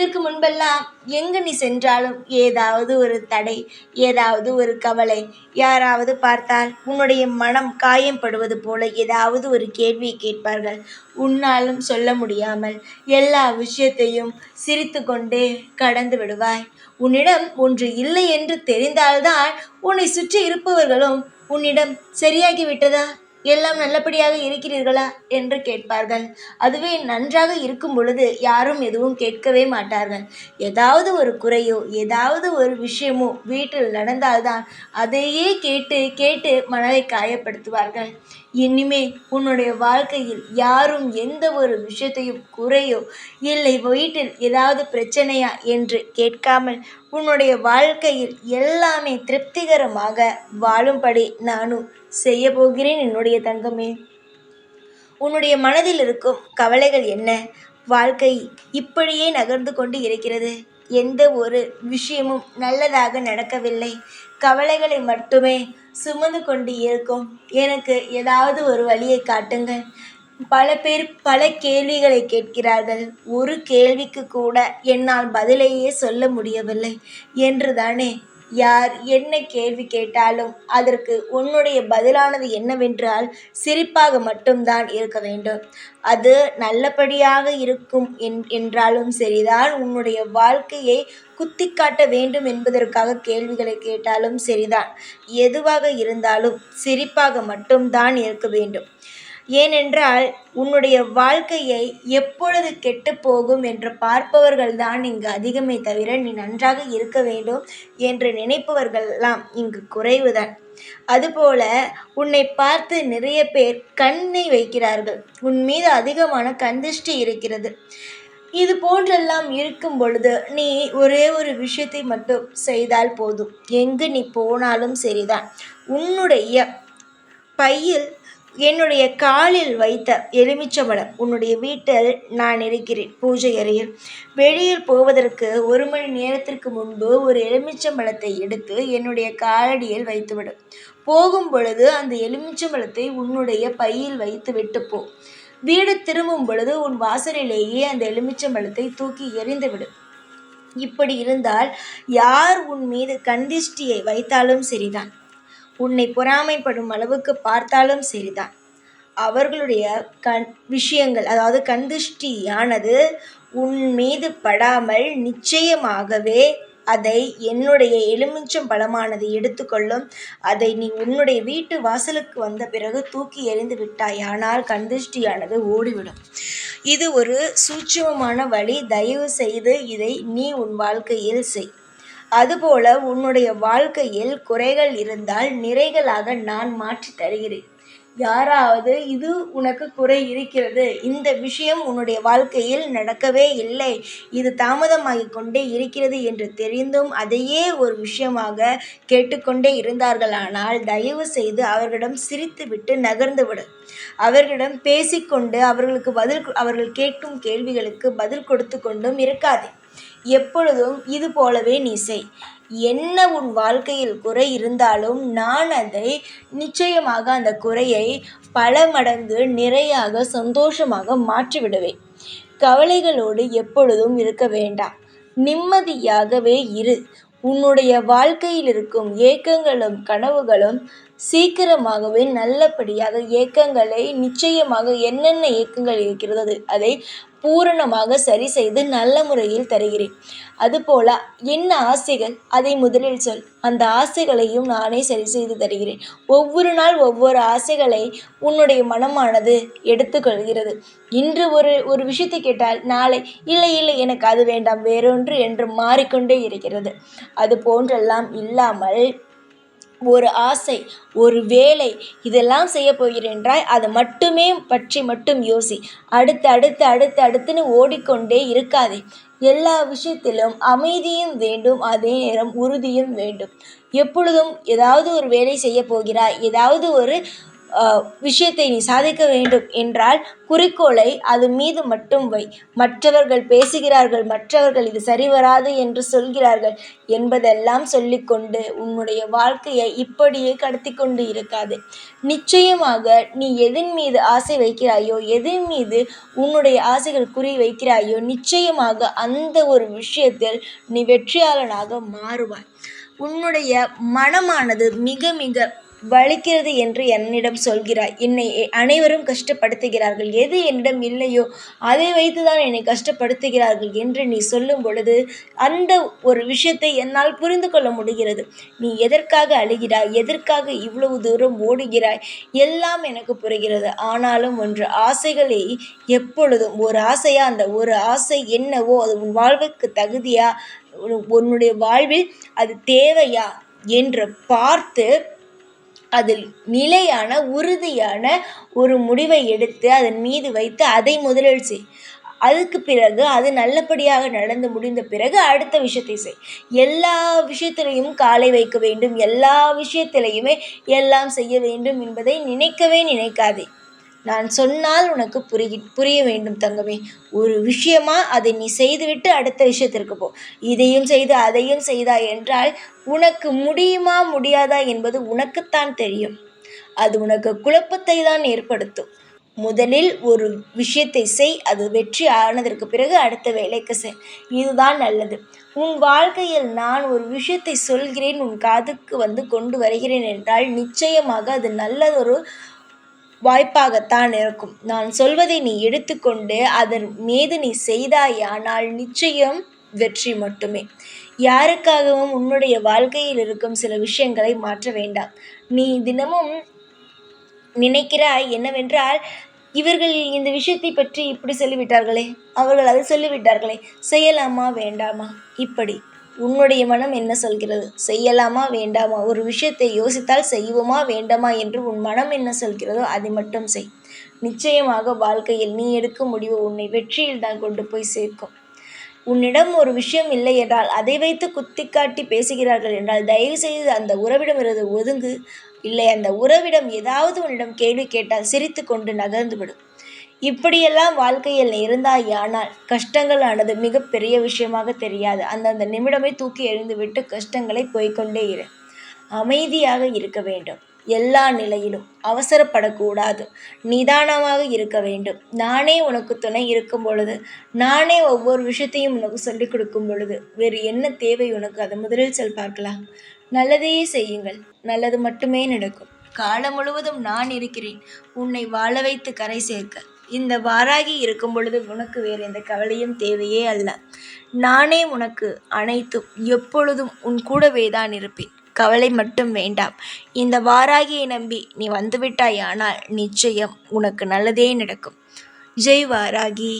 இதற்கு முன்பெல்லாம் எங்கு நீ சென்றாலும் ஏதாவது ஒரு தடை, ஏதாவது ஒரு கவலை, யாராவது பார்த்தால் உன்னுடைய மனம் காயப்படுவது போல ஏதாவது ஒரு கேள்வியை கேட்பார்கள். உன்னாலும் சொல்ல முடியாமல் எல்லா விஷயத்தையும் சிரித்து கொண்டே கடந்து விடுவாய். உன்னிடம் ஒன்று இல்லை என்று தெரிந்தால்தான் உன்னை சுற்றி இருப்பவர்களும் உன்னிடம் சரியாகி விட்டதா, எல்லாம் நல்லபடியாக இருக்கிறீர்களா என்று கேட்பார்கள். அதுவே நன்றாக இருக்கும் பொழுது யாரும் எதுவும் கேட்கவே மாட்டார்கள். ஏதாவது ஒரு குறையோ ஏதாவது ஒரு விஷயமோ வீட்டில் நடந்தால்தான் அதையே கேட்டு கேட்டு மனதை காயப்படுத்துவார்கள். இனிமே உன்னுடைய வாழ்க்கையில் யாரும் எந்த ஒரு விஷயத்தையும் குறையோ இல்லை வீட்டில் ஏதாவது பிரச்சனையா என்று கேட்காமல் உன்னுடைய வாழ்க்கையில் எல்லாமே திருப்திகரமாக வாழும்படி நானும் செய்ய போகிறேன் என்னுடைய தங்கமே. உன்னுடைய மனதில் இருக்கும் கவலைகள் என்ன? வாழ்க்கை இப்படியே நகர்ந்து கொண்டு இருக்கிறது. எந்த ஒரு விஷயமும் நல்லதாக நடக்கவில்லை. கவலைகளை மட்டுமே சுமந்து கொண்டு இருக்கும். எனக்கு ஏதாவது ஒரு வழியை காட்டுங்கள். பல பேர் பல கேள்விகளை கேட்கிறார்கள். ஒரு கேள்விக்கு கூட என்னால் பதிலையே சொல்ல முடியவில்லை என்றுதானே யார் என்ன கேள்வி கேட்டாலும் அதற்கு உன்னுடைய பதிலானது என்னவென்றால் சிரிப்பாக மட்டும்தான் இருக்க வேண்டும். அது நல்லபடியாக இருக்கும் என்றாலும் சரிதான், உன்னுடைய வாழ்க்கையை குத்தி காட்ட வேண்டும் என்பதற்காக கேள்விகளை கேட்டாலும் சரிதான், எதுவாக இருந்தாலும் சிரிப்பாக மட்டும்தான் இருக்க வேண்டும். ஏனென்றால் உன்னுடைய வாழ்க்கையை எப்பொழுது கெட்டு போகும் என்று பார்ப்பவர்கள் தான் இங்கு அதிகமே தவிர நீ நன்றாக இருக்க வேண்டும் என்று நினைப்பவர்கள்லாம் இங்கு குறைவுதான். அதுபோல உன்னை பார்த்து நிறைய பேர் கண்ணை வைக்கிறார்கள். உன் மீது அதிகமான கண்திஷ்டி இருக்கிறது. இது போன்றெல்லாம் இருக்கும் பொழுது நீ ஒரே ஒரு விஷயத்தை மட்டும் செய்தால் போதும். எங்கு நீ போனாலும் சரிதான், உன்னுடைய பையில் என்னுடைய காலில் வைத்த எலுமிச்சம்பழம், உன்னுடைய வீட்டில் நான் இருக்கிறேன் பூஜை அறையில், வெளியில் போவதற்கு 1 மணி நேரத்திற்கு முன்பு ஒரு எலுமிச்சம்பழத்தை எடுத்து என்னுடைய காலடியில் வைத்துவிடும். போகும் பொழுது அந்த எலுமிச்சம்பழத்தை உன்னுடைய பையில் வைத்து விட்டு போ. வீடு திரும்பும் பொழுது உன் வாசலிலேயே அந்த எலுமிச்சம்பழத்தை தூக்கி எறிந்துவிடு. இப்படி இருந்தால் யார் உன் மீது கண்திஷ்டியை வைத்தாலும் சரிதான், உன்னை பொறாமைப்படும் அளவுக்கு பார்த்தாலும் சரிதான், அவர்களுடைய விஷயங்கள் அதாவது கண்திஷ்டியானது உன் மீது படாமல் நிச்சயமாகவே அதை என்னுடைய எலுமிச்சம் பழமானது எடுத்துக்கொள்ளும். அதை நீ உன்னுடைய வீட்டு வாசலுக்கு வந்த பிறகு தூக்கி எறிந்து விட்டாய், ஆனால் கண்திஷ்டியானது ஓடிவிடும். இது ஒரு சூட்சுமமான வழி. தயவு செய்து இதை நீ உன் வாழ்க்கையில் செய். அதுபோல உன்னுடைய வாழ்க்கையில் குறைகள் இருந்தால் நிறைகளாக நான் மாற்றி தருகிறேன். யாராவது இது உனக்கு குறை இருக்கிறது, இந்த விஷயம் உன்னுடைய வாழ்க்கையில் நடக்கவே இல்லை, இது தாமதமாகி கொண்டே இருக்கிறது என்று தெரிந்தும் அதையே ஒரு விஷயமாக கேட்டுக்கொண்டே இருந்தார்களானால் தயவு செய்து அவர்களிடம் சிரித்துவிட்டு நகர்ந்துவிடு. அவர்களிடம் பேசிக்கொண்டு அவர்கள் கேட்கும் கேள்விகளுக்கு பதில் கொடுத்து கொண்டும் இருக்காதே. எப்பொழுதும் இது போலவே நீ செய். என்ன உன் வாழ்க்கையில் குறை இருந்தாலும் நான் அதை நிச்சயமாக அந்த குறையை பல மடங்கு நிறையாக சந்தோஷமாக மாற்றிவிடுவேன். கவலைகளோடு எப்பொழுதும் இருக்க வேண்டாம். நிம்மதியாகவே இரு. உன்னுடைய வாழ்க்கையில் இருக்கும் ஏக்கங்களும் கனவுகளும் சீக்கிரமாகவே நல்லபடியாக ஏக்கங்களை நிச்சயமாக என்னென்ன ஏக்கங்கள் இருக்கிறது அதை பூரணமாக சரி செய்து நல்ல முறையில் தருகிறேன். அதுபோல என்ன ஆசைகள் அதை முதலில் சொல். அந்த ஆசைகளையும் நானே சரி செய்து தருகிறேன். ஒவ்வொரு நாள் ஒவ்வொரு ஆசைகளை உன்னுடைய மனமானது எடுத்துக்கொள்கிறது. இன்று ஒரு விஷயத்தை கேட்டால் நாளை இல்லை இல்லை எனக்கு அது வேண்டாம் வேறொன்று என்று மாறிக்கொண்டே இருக்கிறது. அது போன்றெல்லாம் இல்லாமல் ஒரு ஆசை, ஒரு வேலை, இதெல்லாம் செய்ய போகிறேன்றாய், அதை மட்டுமே பற்றி மட்டும் யோசி. அடுத்து அடுத்து அடுத்து அடுத்துன்னு ஓடிக்கொண்டே இருக்காதே. எல்லா விஷயத்திலும் அமைதியும் வேண்டும், அதே நேரம் உறுதியும் வேண்டும். எப்பொழுதும் ஏதாவது ஒரு வேலை செய்ய போகிறாய், ஏதாவது ஒரு விஷயத்தை நீ சாதிக்க வேண்டும் என்றால் குறிக்கோளை அது மீது மட்டும் வை. மற்றவர்கள் பேசுகிறார்கள், மற்றவர்கள் இது சரிவராது என்று சொல்கிறார்கள் என்பதெல்லாம் சொல்லிக்கொண்டு உன்னுடைய வாழ்க்கையை இப்படியே கடத்தி கொண்டு இருக்காது. நிச்சயமாக நீ எதன் மீது ஆசை வைக்கிறாயோ, எதன் மீது உன்னுடைய ஆசைகள் குறி வைக்கிறாயோ, நிச்சயமாக அந்த ஒரு விஷயத்தில் நீ வெற்றியாளனாக மாறுவாய். உன்னுடைய மனமானது மிக மிக வலிக்கிறது என்று என்னிடம் சொல்கிறாய். என்னை அனைவரும் கஷ்டப்படுத்துகிறார்கள், எது என்னிடம் இல்லையோ அதை வைத்துதான் என்னை கஷ்டப்படுத்துகிறார்கள் என்று நீ சொல்லும் பொழுது அந்த ஒரு விஷயத்தை என்னால் புரிந்து கொள்ள முடிகிறது. நீ எதற்காக அழுகிறாய், எதற்காக இவ்வளவு தூரம் ஓடுகிறாய், எல்லாம் எனக்கு புரிகிறது. ஆனாலும் ஒன்று, ஆசைகளை எப்பொழுதும் ஒரு ஆசையா, அந்த ஒரு ஆசை என்னவோ அது உன் வாழ்வுக்கு தகுதியா, உன்னுடைய வாழ்வில் அது தேவையா என்று பார்த்து அதில் நிலையான உறுதியான ஒரு முடிவை எடுத்து அதன் மீது வைத்து அதை முதலில் செய். அதுக்கு பிறகு அது நல்லபடியாக நடந்து முடிந்த பிறகு அடுத்த விஷயத்தை செய். எல்லா விஷயத்திலையும் காலை வைக்க வேண்டும், எல்லா விஷயத்திலையுமே எல்லாம் செய்ய வேண்டும் என்பதை நினைக்கவே நினைக்காதே. நான் சொன்னால் உனக்கு புரிய வேண்டும் தங்கமே. ஒரு விஷயமா அதை நீ செய்துவிட்டு அடுத்த விஷயத்திற்கு போ. இதையும் செய்து அதையும் செய்தாய் என்றால் உனக்கு முடியுமா முடியாதா என்பது உனக்குத்தான் தெரியும். அது உனக்கு குழப்பத்தை தான் ஏற்படுத்தும். முதலில் ஒரு விஷயத்தை செய், அது வெற்றி ஆனதற்கு பிறகு அடுத்த வேலைக்கு செய். இதுதான் நல்லது. உன் வாழ்க்கையில் நான் ஒரு விஷயத்தை சொல்கிறேன், உன் காதுக்கு கொண்டு வருகிறேன் என்றால் நிச்சயமாக அது நல்லதொரு வாய்ப்பாகத்தான் இருக்கும். நான் சொல்வதை நீ எடுத்துக்கொண்டு அதன் மீது நீ செய்தாயானால் நிச்சயம் வெற்றி மட்டுமே. யாருக்காகவும் உன்னுடைய வாழ்க்கையில் இருக்கும் சில விஷயங்களை மாற்ற வேண்டாம். நீ தினமும் நினைக்கிறாய் என்னவென்றால், இவர்கள் இந்த விஷயத்தை பற்றி இப்படி சொல்லிவிட்டார்களே, அவர்கள் அதை சொல்லிவிட்டார்களே, செய்யலாமா வேண்டாமா? இப்படி உன்னுடைய மனம் என்ன சொல்கிறது? செய்யலாமா வேண்டாமா? ஒரு விஷயத்தை யோசித்தால் செய்வோமா வேண்டாமா என்று உன் மனம் என்ன சொல்கிறதோ அதை மட்டும் செய். நிச்சயமாக வாழ்க்கையில் நீ எடுக்கும் முடிவு உன்னை வெற்றியில் தான் கொண்டு போய் சேர்க்கும். உன்னிடம் ஒரு விஷயம் இல்லை என்றால், அதை வைத்து குத்தி காட்டி பேசுகிறார்கள் என்றால், தயவு செய்து அந்த உறவிடமிருந்து ஒதுங்கு. இல்லை, அந்த உறவிடம் ஏதாவது உன்னிடம் கேள்வி கேட்டால் சிரித்து கொண்டு நகர்ந்து விடும். இப்படியெல்லாம் வாழ்க்கையில் இருந்தாயானால் கஷ்டங்களானது மிகப்பெரிய விஷயமாக தெரியாது. அந்தந்த நிமிடமே தூக்கி எறிந்துவிட்டு கஷ்டங்களை போய்கொண்டே இரு. அமைதியாக இருக்க வேண்டும். எல்லா நிலையிலும் அவசரப்படக்கூடாது. நிதானமாக இருக்க வேண்டும். நானே உனக்கு துணை இருக்கும் பொழுது, நானே ஒவ்வொரு விஷயத்தையும் உனக்கு சொல்லிக் கொடுக்கும் பொழுது வேறு என்ன தேவை உனக்கு? அதை முதலில் சொல் பார்க்கலாம். நல்லதையே செய்யுங்கள், நல்லது மட்டுமே நடக்கும். காலம் முழுவதும் நான் இருக்கிறேன் உன்னை வாழ வைத்து கரை சேர்க்க. இந்த வாராகி இருக்கும் பொழுது உனக்கு வேறு எந்த கவலையும் தேவையே அல்ல. நானே உனக்கு அனைத்தும் எப்பொழுதும் உன் கூடவே தான் இருப்பேன். கவலை மட்டும் வேண்டாம். இந்த வாராகியை நம்பி நீ வந்துவிட்டாயானால் நிச்சயம் உனக்கு நல்லதே நடக்கும். ஜெய் வாராகி.